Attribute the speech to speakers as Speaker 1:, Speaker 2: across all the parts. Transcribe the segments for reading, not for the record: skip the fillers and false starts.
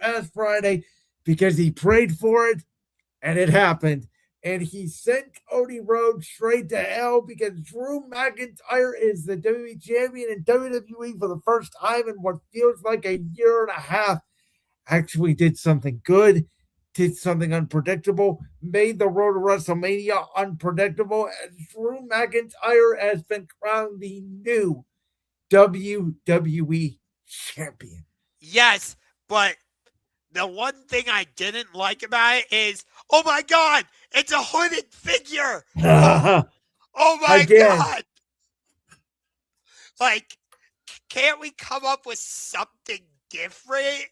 Speaker 1: past Friday because he prayed for it and it happened. And he sent Cody Rhodes straight to hell because Drew McIntyre is the WWE champion in WWE for the first time in what feels like a year and a half. Actually did something good, did something unpredictable, made the road to WrestleMania unpredictable, and Drew McIntyre has been crowned the new WWE champion.
Speaker 2: Yes, but the one thing I didn't like about it is, oh my God, it's a hooded figure. Oh my
Speaker 1: Again,
Speaker 2: God. Like, can't we come up with something different?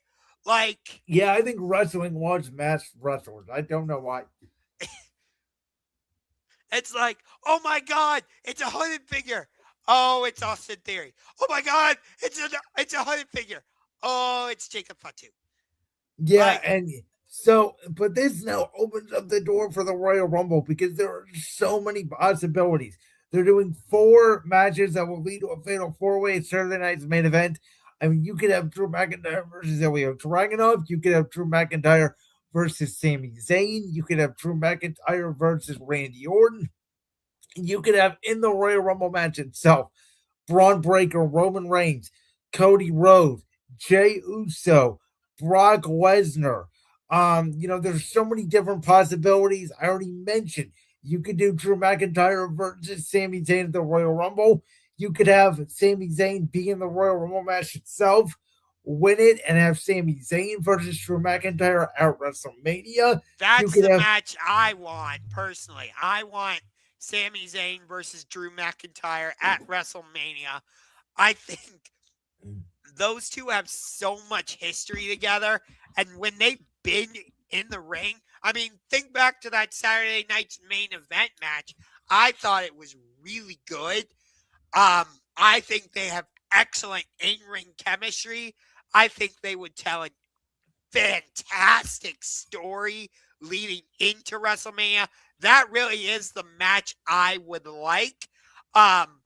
Speaker 2: Like,
Speaker 1: yeah, I think wrestling wants masked wrestlers. I don't know why.
Speaker 2: it's like, oh my God, it's a hooded figure. Oh, it's Austin Theory. Oh my God, it's a hooded figure. Oh, it's Jacob Fatu.
Speaker 1: Yeah,
Speaker 2: Like,
Speaker 1: and so, but this now opens up the door for the Royal Rumble because there are so many possibilities. They're doing 4 matches that will lead to a fatal 4-way Saturday night's main event. I mean, you could have Drew McIntyre versus Ilya Dragunov. You could have Drew McIntyre versus Sami Zayn. You could have Drew McIntyre versus Randy Orton. You could have in the Royal Rumble match itself Braun Breaker, Roman Reigns, Cody Rhodes, Jey Uso, Brock Lesnar. There's so many different possibilities. I already mentioned you could do Drew McIntyre versus Sami Zayn at the Royal Rumble. You could have Sami Zayn be in the Royal Rumble match itself, win it, and have Sami Zayn versus Drew McIntyre at WrestleMania. You
Speaker 2: that's
Speaker 1: could
Speaker 2: the
Speaker 1: have
Speaker 2: match I want, personally. I want Sami Zayn versus Drew McIntyre at WrestleMania. I think those two have so much history together. And when they've been in the ring, I mean, think back to that Saturday night's main event match. I thought it was really good. I think they have excellent in-ring chemistry. I think they would tell a fantastic story leading into WrestleMania. That really is the match I would like. Um,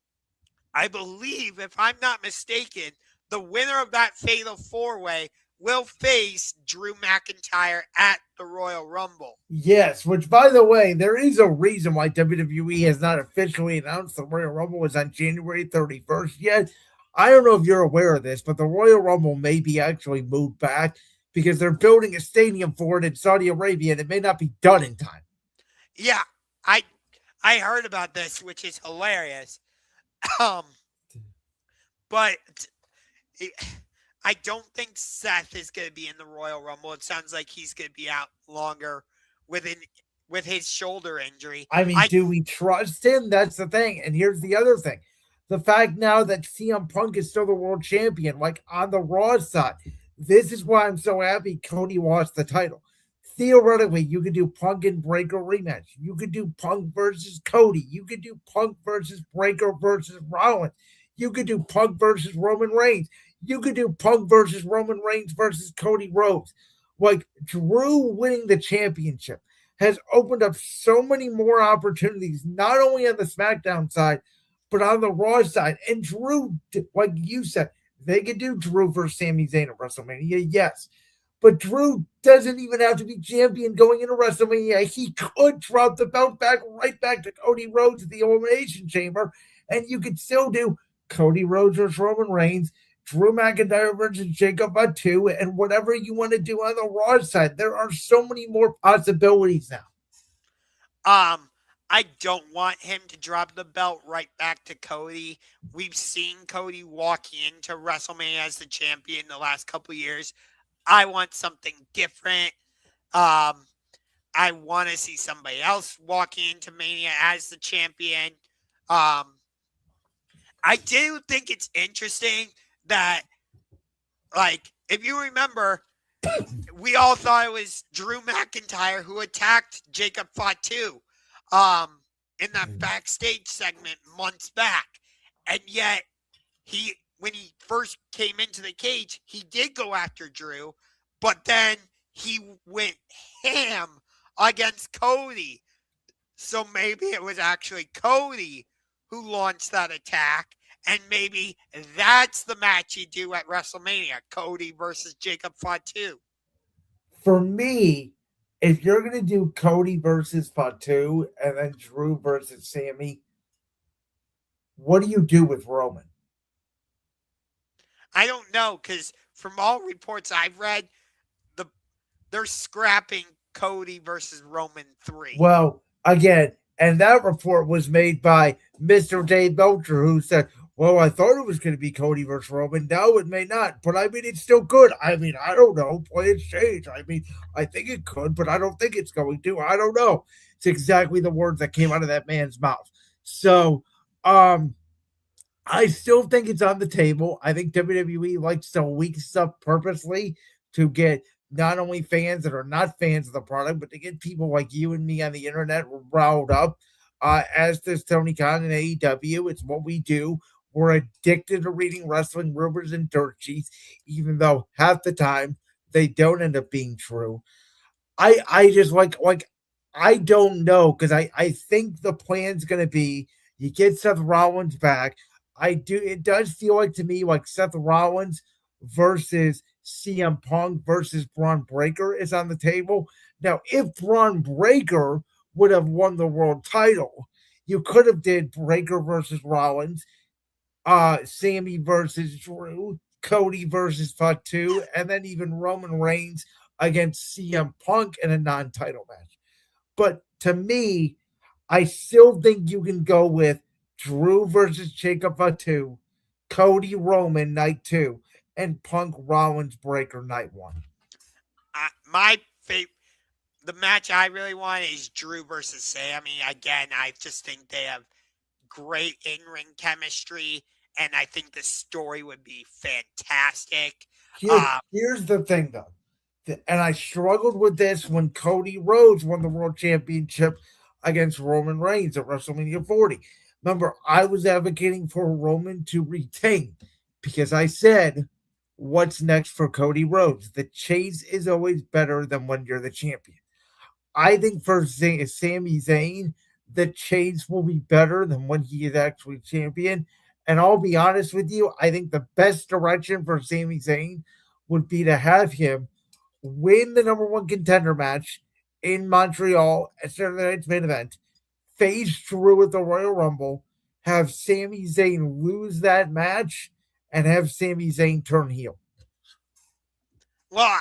Speaker 2: I believe, if I'm not mistaken, the winner of that fatal 4-way will face Drew McIntyre at the Royal Rumble.
Speaker 1: Yes, which by the way, there is a reason why WWE has not officially announced the Royal Rumble is on January 31st yet. I don't know if you're aware of this, but the Royal Rumble may be actually moved back because they're building a stadium for it in Saudi Arabia and it may not be done in time.
Speaker 2: Yeah, I I heard about this, which is hilarious. Um, but I don't think Seth is going to be in the Royal Rumble. It sounds like he's going to be out longer with an, with his shoulder injury.
Speaker 1: I mean,
Speaker 2: I
Speaker 1: do we trust him? That's the thing. And here's the other thing. The fact now that CM Punk is still the world champion, like on the Raw side, this is why I'm so happy Cody lost the title. Theoretically, you could do Punk and Breaker rematch. You could do Punk versus Cody. You could do Punk versus Breaker versus Rollins. You could do Punk versus Roman Reigns. You could do Punk versus Roman Reigns versus Cody Rhodes. Like Drew winning the championship has opened up so many more opportunities, not only on the SmackDown side, but on the Raw side. And Drew, like you said, they could do Drew versus Sami Zayn at WrestleMania, yes. But Drew doesn't even have to be champion going into WrestleMania. He could drop the belt back right back to Cody Rhodes at the Elimination Chamber, and you could still do Cody Rhodes versus Roman Reigns, Drew McIntyre versus Jacob Fatu, and whatever you want to do on the Raw side. There are so many more possibilities now.
Speaker 2: um I don't want him to drop the belt right back to Cody. We've seen Cody walk into WrestleMania as the champion the last couple years. I want something different. Um, I want to see somebody else walking into Mania as the champion. Um, I do think it's interesting that, like, if you remember, we all thought it was Drew McIntyre who attacked Jacob Fatu in that backstage segment months back. And yet, when he first came into the cage, he did go after Drew, but then he went ham against Cody. So maybe it was actually Cody who launched that attack. And maybe that's the match you do at WrestleMania, Cody versus Jacob Fatu.
Speaker 1: For me, if you're gonna do Cody versus Fatu and then Drew versus Sammy, what do you do with Roman?
Speaker 2: I don't know because from all reports I've read, the they're scrapping Cody versus Roman 3.
Speaker 1: Well, again, and that report was made by Mr. Dave Belcher, who said, well, I thought it was going to be Cody versus Roman. Now it may not, but I mean, it's still good. I mean, I don't know. Plans change. I mean, I think it could, but I don't think it's going to. I don't know. It's exactly the words that came out of that man's mouth. So, I still think it's on the table. I think WWE likes to leak stuff purposely to get not only fans that are not fans of the product, but to get people like you and me on the internet riled up. As does Tony Khan and AEW. It's what we do. We're addicted to reading wrestling rumors and dirt sheets, even though half the time they don't end up being true. I just like I don't know because I think the plan's gonna be you get Seth Rollins back. I do it does feel like to me like Seth Rollins versus CM Punk versus Braun Breaker is on the table. Now, if Braun Breaker would have won the world title, you could have did Breaker versus Rollins, Sammy versus Drew, Cody versus Fatu, and then even Roman Reigns against CM Punk in a non-title match. But to me, I still think you can go with Drew versus Jacob Fatu, Cody Roman night 2, and Punk Rollins Breaker night 1.
Speaker 2: My favorite, the match I really want is Drew versus Sammy. Again, I just think they have great in-ring chemistry, and I think the story would be fantastic.
Speaker 1: Here's the thing, though, and I struggled with this when Cody Rhodes won the world championship against Roman Reigns at WrestleMania 40. Remember, I was advocating for Roman to retain because I said, what's next for Cody Rhodes? The chase is always better than when you're the champion. I think for Sami Zayn, the chase will be better than when he is actually champion. And I'll be honest with you, I think the best direction for Sami Zayn would be to have him win the number one contender match in Montreal at Saturday Night's main event, face Drew at the Royal Rumble, have Sami Zayn lose that match, and have Sami Zayn turn heel.
Speaker 2: Well,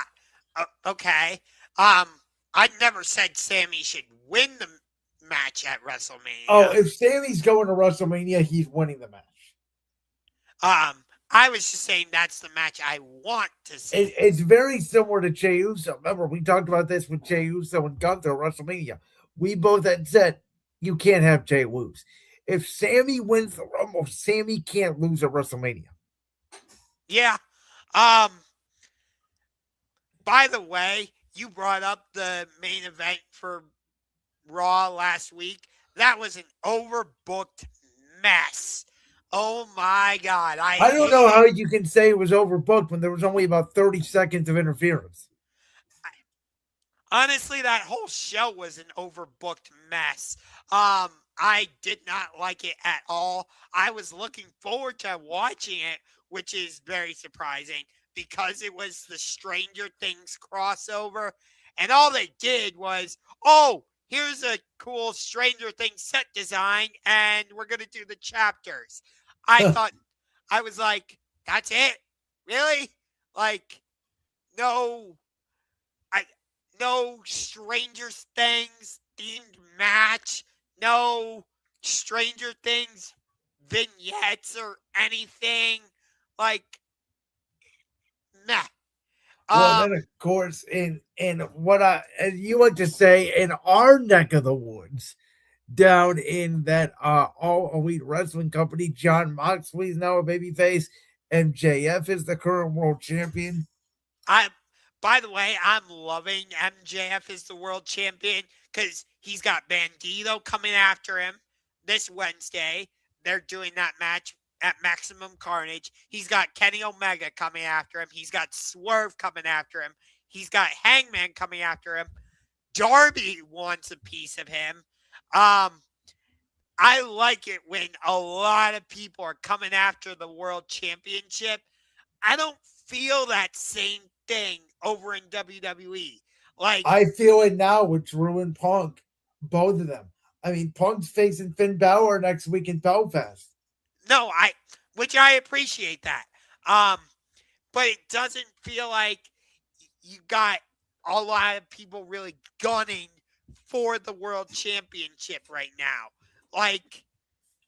Speaker 2: okay. Um, I never said Sammy should win the match at
Speaker 1: Oh,
Speaker 2: WrestleMania.
Speaker 1: if Sami's going to WrestleMania, he's winning the match.
Speaker 2: I was just saying that's the match I want to see.
Speaker 1: It's very similar to Jey Uso. Remember, we talked about this with Jey Uso and Gunther at WrestleMania. We both had said you can't have Jey lose. If Sammy wins the Rumble, Sammy can't lose at WrestleMania.
Speaker 2: Yeah. By the way, you brought up the main event for Raw last week. That was an overbooked mess. Oh my God.
Speaker 1: I don't know how you can say it was overbooked when there was only about 30 seconds of interference.
Speaker 2: Honestly, that whole show was an overbooked mess. I did not like it at all. I was looking forward to watching it, which is very surprising because it was the Stranger Things crossover. And all they did was, oh, here's a cool Stranger Things set design, and we're going to do the chapters. I thought, I was like, that's it? Really? Like, no, no Stranger Things themed match, no Stranger Things vignettes or anything. Like, nah.
Speaker 1: Well, then of course, in what I as you like to say, in our neck of the woods, down in that all elite wrestling company, John Moxley is now a babyface. MJF is the current world champion.
Speaker 2: By the way, I'm loving MJF as the world champion because he's got Bandito coming after him this Wednesday. They're doing that match at Maximum Carnage. He's got Kenny Omega coming after him. He's got Swerve coming after him. He's got Hangman coming after him. Darby wants a piece of him. I like it when a lot of people are coming after the world championship. I don't feel that same thing over in WWE. Like,
Speaker 1: I feel it now with Drew and Punk, both of them. I mean, Punk's facing Finn Balor next week in Belfast.
Speaker 2: no, which I appreciate that. But it doesn't feel like you got a lot of people really gunning for the world championship right now. Like,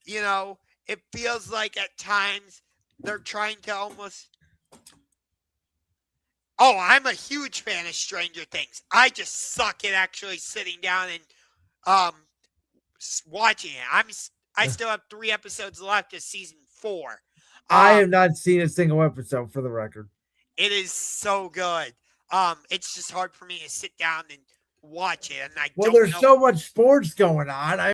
Speaker 2: it feels like at times they're trying to almost. Oh, I'm a huge fan of Stranger Things. I just suck at actually sitting down and watching it. I still have 3 episodes left of season 4.
Speaker 1: I have not seen a single episode, for the record.
Speaker 2: It is so good. It's just hard for me to sit down and watch it, and
Speaker 1: there's so much sports going on.